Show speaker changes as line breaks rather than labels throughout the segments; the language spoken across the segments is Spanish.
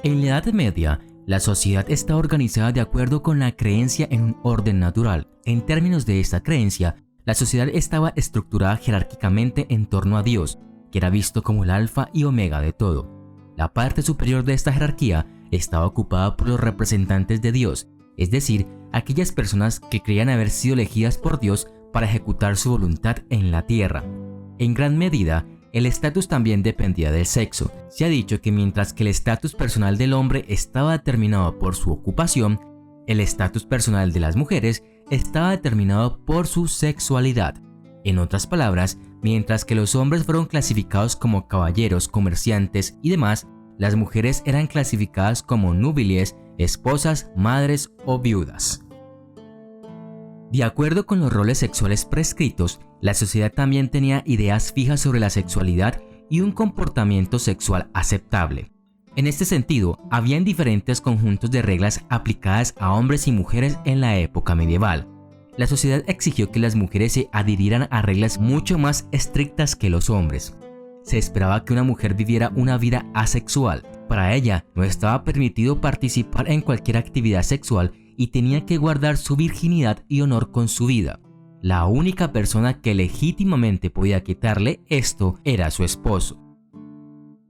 En la Edad Media, la sociedad estaba organizada de acuerdo con la creencia en un orden natural. En términos de esta creencia, la sociedad estaba estructurada jerárquicamente en torno a Dios, que era visto como el alfa y omega de todo. La parte superior de esta jerarquía estaba ocupada por los representantes de Dios, es decir, aquellas personas que creían haber sido elegidas por Dios para ejecutar su voluntad en la tierra. En gran medida, el estatus también dependía del sexo. Se ha dicho que mientras que el estatus personal del hombre estaba determinado por su ocupación, el estatus personal de las mujeres estaba determinado por su sexualidad. En otras palabras, mientras que los hombres fueron clasificados como caballeros, comerciantes y demás, las mujeres eran clasificadas como núbiles, esposas, madres o viudas. De acuerdo con los roles sexuales prescritos, la sociedad también tenía ideas fijas sobre la sexualidad y un comportamiento sexual aceptable. En este sentido, habían diferentes conjuntos de reglas aplicadas a hombres y mujeres en la época medieval. La sociedad exigió que las mujeres se adhirieran a reglas mucho más estrictas que los hombres. Se esperaba que una mujer viviera una vida asexual. Para ella, no estaba permitido participar en cualquier actividad sexual y tenía que guardar su virginidad y honor con su vida. La única persona que legítimamente podía quitarle esto era su esposo.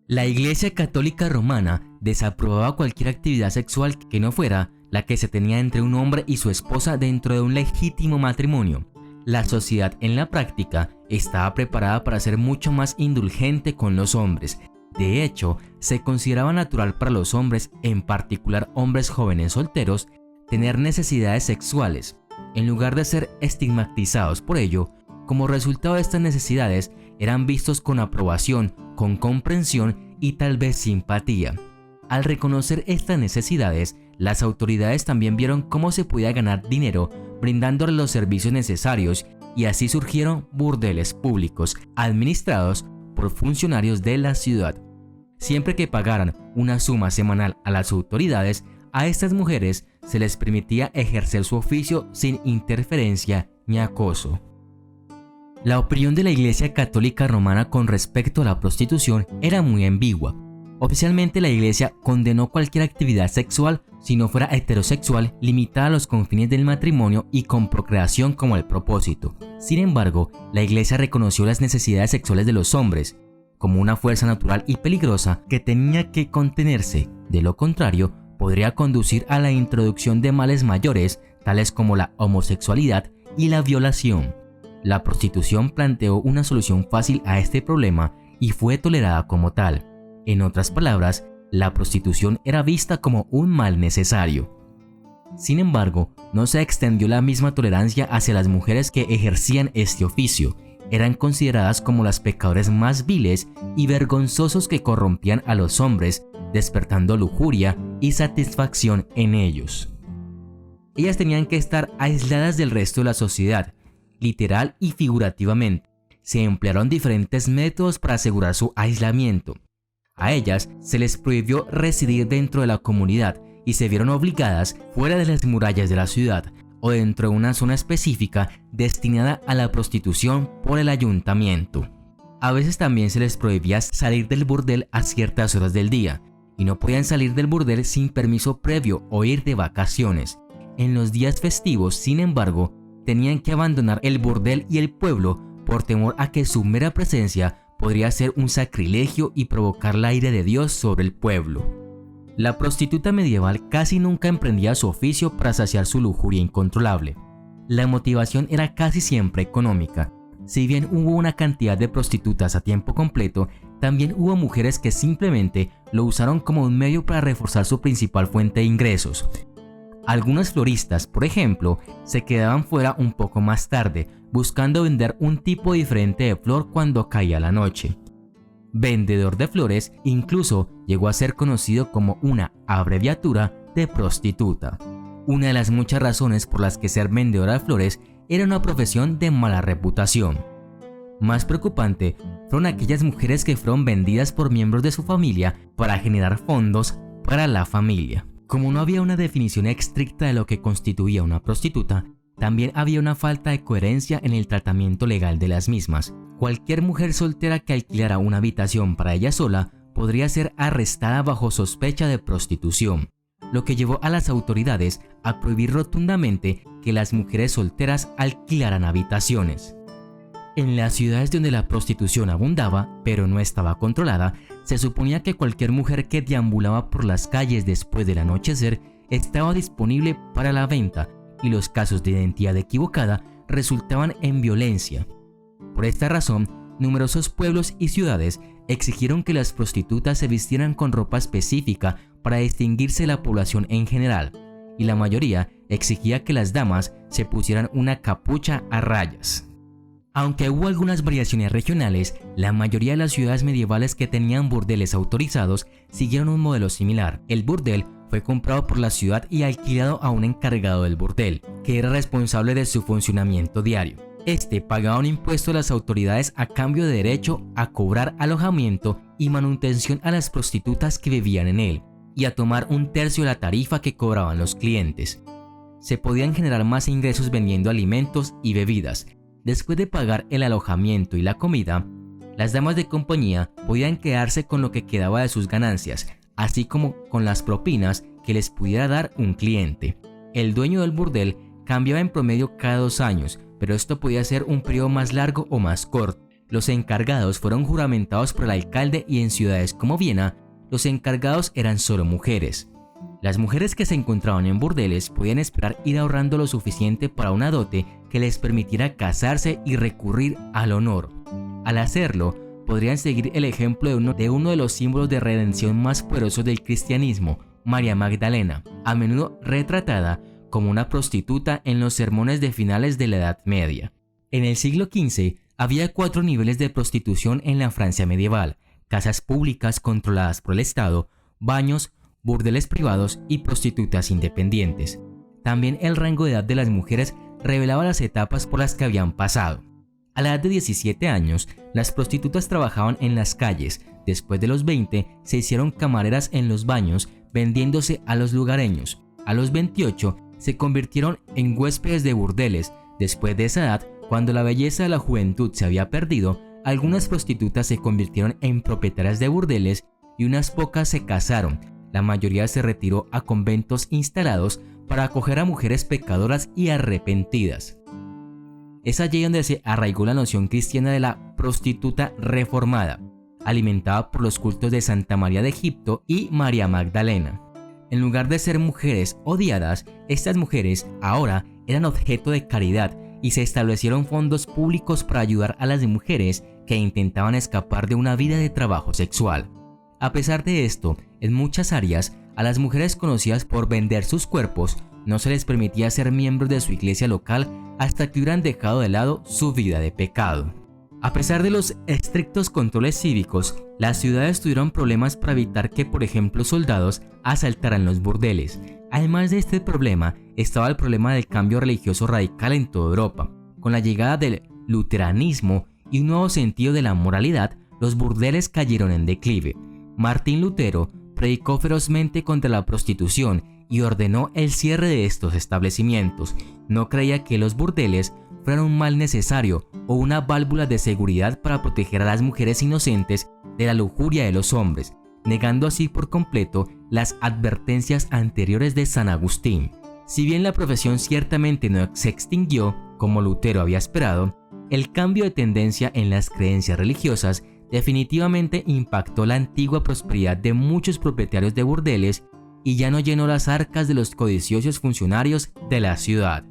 La Iglesia Católica Romana desaprobaba cualquier actividad sexual que no fuera la que se tenía entre un hombre y su esposa dentro de un legítimo matrimonio. La sociedad en la práctica estaba preparada para ser mucho más indulgente con los hombres. De hecho, se consideraba natural para los hombres, en particular hombres jóvenes solteros, tener necesidades sexuales. En lugar de ser estigmatizados por ello, como resultado de estas necesidades, eran vistos con aprobación, con comprensión y tal vez simpatía. Al reconocer estas necesidades, las autoridades también vieron cómo se podía ganar dinero brindándoles los servicios necesarios y así surgieron burdeles públicos administrados por funcionarios de la ciudad. Siempre que pagaran una suma semanal a las autoridades, a estas mujeres se les permitía ejercer su oficio sin interferencia ni acoso. La opinión de la Iglesia Católica Romana con respecto a la prostitución era muy ambigua. Oficialmente la Iglesia condenó cualquier actividad sexual, si no fuera heterosexual, limitada a los confines del matrimonio y con procreación como el propósito. Sin embargo, la Iglesia reconoció las necesidades sexuales de los hombres como una fuerza natural y peligrosa que tenía que contenerse. De lo contrario, podría conducir a la introducción de males mayores, tales como la homosexualidad y la violación. La prostitución planteó una solución fácil a este problema y fue tolerada como tal. En otras palabras, la prostitución era vista como un mal necesario. Sin embargo, no se extendió la misma tolerancia hacia las mujeres que ejercían este oficio. Eran consideradas como las pecadores más viles y vergonzosos que corrompían a los hombres, despertando lujuria y satisfacción en ellos. Ellas tenían que estar aisladas del resto de la sociedad, literal y figurativamente. Se emplearon diferentes métodos para asegurar su aislamiento. A ellas se les prohibió residir dentro de la comunidad y se vieron obligadas fuera de las murallas de la ciudad o dentro de una zona específica destinada a la prostitución por el ayuntamiento. A veces también se les prohibía salir del burdel a ciertas horas del día y no podían salir del burdel sin permiso previo o ir de vacaciones. En los días festivos, sin embargo, tenían que abandonar el burdel y el pueblo por temor a que su mera presencia podría ser un sacrilegio y provocar la ira de Dios sobre el pueblo. La prostituta medieval casi nunca emprendía su oficio para saciar su lujuria incontrolable. La motivación era casi siempre económica. Si bien hubo una cantidad de prostitutas a tiempo completo, también hubo mujeres que simplemente lo usaron como un medio para reforzar su principal fuente de ingresos. Algunas floristas, por ejemplo, se quedaban fuera un poco más tarde, buscando vender un tipo diferente de flor cuando caía la noche. Vendedor de flores incluso llegó a ser conocido como una abreviatura de prostituta. Una de las muchas razones por las que ser vendedora de flores era una profesión de mala reputación. Más preocupante fueron aquellas mujeres que fueron vendidas por miembros de su familia para generar fondos para la familia. Como no había una definición estricta de lo que constituía una prostituta, también había una falta de coherencia en el tratamiento legal de las mismas. Cualquier mujer soltera que alquilara una habitación para ella sola podría ser arrestada bajo sospecha de prostitución, lo que llevó a las autoridades a prohibir rotundamente que las mujeres solteras alquilaran habitaciones. En las ciudades donde la prostitución abundaba, pero no estaba controlada, se suponía que cualquier mujer que deambulaba por las calles después del anochecer estaba disponible para la venta, y los casos de identidad equivocada resultaban en violencia. Por esta razón, numerosos pueblos y ciudades exigieron que las prostitutas se vistieran con ropa específica para distinguirse de la población en general, y la mayoría exigía que las damas se pusieran una capucha a rayas. Aunque hubo algunas variaciones regionales, la mayoría de las ciudades medievales que tenían burdeles autorizados siguieron un modelo similar. El burdel fue comprado por la ciudad y alquilado a un encargado del burdel, que era responsable de su funcionamiento diario. Este pagaba un impuesto a las autoridades a cambio de derecho a cobrar alojamiento y manutención a las prostitutas que vivían en él, y a tomar un tercio de la tarifa que cobraban los clientes. Se podían generar más ingresos vendiendo alimentos y bebidas. Después de pagar el alojamiento y la comida, las damas de compañía podían quedarse con lo que quedaba de sus ganancias, así como con las propinas que les pudiera dar un cliente. El dueño del burdel cambiaba en promedio cada 2 años, pero esto podía ser un periodo más largo o más corto. Los encargados fueron juramentados por el alcalde, y en ciudades como Viena, los encargados eran solo mujeres. Las mujeres que se encontraban en burdeles podían esperar ir ahorrando lo suficiente para una dote que les permitiera casarse y recurrir al honor. Al hacerlo, podrían seguir el ejemplo de uno de los símbolos de redención más poderosos del cristianismo, María Magdalena, a menudo retratada como una prostituta en los sermones de finales de la Edad Media. En el siglo XV había 4 niveles de prostitución en la Francia medieval: casas públicas controladas por el Estado, baños, burdeles privados y prostitutas independientes. También el rango de edad de las mujeres revelaba las etapas por las que habían pasado. A la edad de 17 años, las prostitutas trabajaban en las calles. Después de los 20, se hicieron camareras en los baños, vendiéndose a los lugareños. A los 28, se convirtieron en huéspedes de burdeles. Después de esa edad, cuando la belleza de la juventud se había perdido, algunas prostitutas se convirtieron en propietarias de burdeles y unas pocas se casaron. La mayoría se retiró a conventos instalados para acoger a mujeres pecadoras y arrepentidas. Es allí donde se arraigó la noción cristiana de la prostituta reformada, alimentada por los cultos de Santa María de Egipto y María Magdalena. En lugar de ser mujeres odiadas, estas mujeres ahora eran objeto de caridad, y se establecieron fondos públicos para ayudar a las mujeres que intentaban escapar de una vida de trabajo sexual. A pesar de esto, en muchas áreas, a las mujeres conocidas por vender sus cuerpos no se les permitía ser miembros de su iglesia local hasta que hubieran dejado de lado su vida de pecado. A pesar de los estrictos controles cívicos, las ciudades tuvieron problemas para evitar que, por ejemplo, soldados asaltaran los burdeles. Además de este problema, estaba el problema del cambio religioso radical en toda Europa. Con la llegada del luteranismo y un nuevo sentido de la moralidad, los burdeles cayeron en declive. Martín Lutero predicó ferozmente contra la prostitución y ordenó el cierre de estos establecimientos. No creía que los burdeles fueran un mal necesario o una válvula de seguridad para proteger a las mujeres inocentes de la lujuria de los hombres, negando así por completo las advertencias anteriores de San Agustín. Si bien la profesión ciertamente no se extinguió como Lutero había esperado, el cambio de tendencia en las creencias religiosas definitivamente impactó la antigua prosperidad de muchos propietarios de burdeles y ya no llenó las arcas de los codiciosos funcionarios de la ciudad.